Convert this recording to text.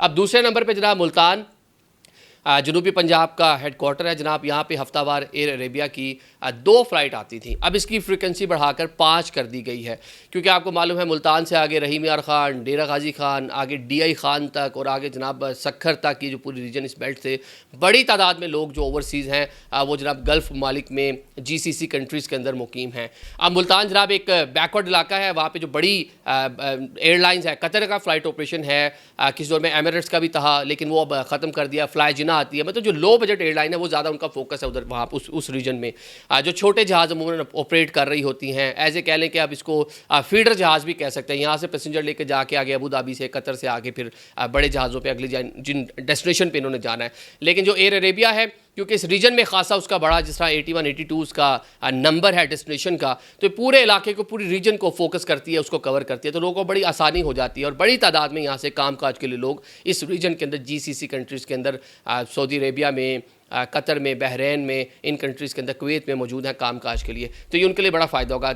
अब दूसरे नंबर पे जनाब मुल्तान, जनूबी पंजाब का हेडक्वार्टर है जनाब। यहाँ पे हफ्तावार एयर अरेबिया की 2 फ़्लाइट आती थी, अब इसकी फ्रीक्वेंसी बढ़ाकर 5 कर दी गई है, क्योंकि आपको मालूम है मुल्तान से आगे रहीम यार ख़ान, डेरा गाजी ख़ान, आगे DI ख़ान तक और आगे जनाब सखर तक की जो पूरी रीजन इस बेल्ट से बड़ी तादाद में लोग जो ओवरसीज़ हैं वो जनाब गल्फ़ ममालिक में GCC कंट्रीज़ के अंदर मुकीम हैं। अब मुल्तान जनाब एक बैकवर्ड इलाका है, वहाँ पर जो बड़ी एयरलाइंस है, कतर का फ़्लाइट ऑपरेशन है, किसी दौर में एमिरेट्स का भी था लेकिन वो अब ख़त्म कर दिया, फ्लाई जिना आती है, मतलब जो लो बजट एयरलाइन है वो ज़्यादा उनका फोकस है उधर वहाँ उस रीजन में। जो छोटे जहाज़ अमूमन ऑपरेट कर रही होती हैं, ऐसे कह लें कि आप इसको फीडर जहाज़ भी कह सकते हैं, यहाँ से पैसेंजर लेकर जाके आगे अबू धाबी से कतर से आगे फिर बड़े जहाज़ों पे अगली जिन डेस्टिनेशन पे इन्होंने जाना है। लेकिन जो एयर अरेबिया है, क्योंकि इस रीजन में खासा उसका बड़ा जिस तरह 81 82 उसका नंबर है डेस्टिनेशन का, तो पूरे इलाके को, पूरी रीजन को फोकस करती है, उसको कवर करती है, तो लोगों को बड़ी आसानी हो जाती है और बड़ी तादाद में यहाँ से काम काज के लिए लोग इस रीजन के अंदर GCC कंट्रीज़ के अंदर, सऊदी अरेबिया में, कतर में, बहरीन में, इन कंट्रीज़ के अंदर, कुवैत में मौजूद हैं काम काज के लिए, तो ये उनके लिए बड़ा फ़ायदा होगा।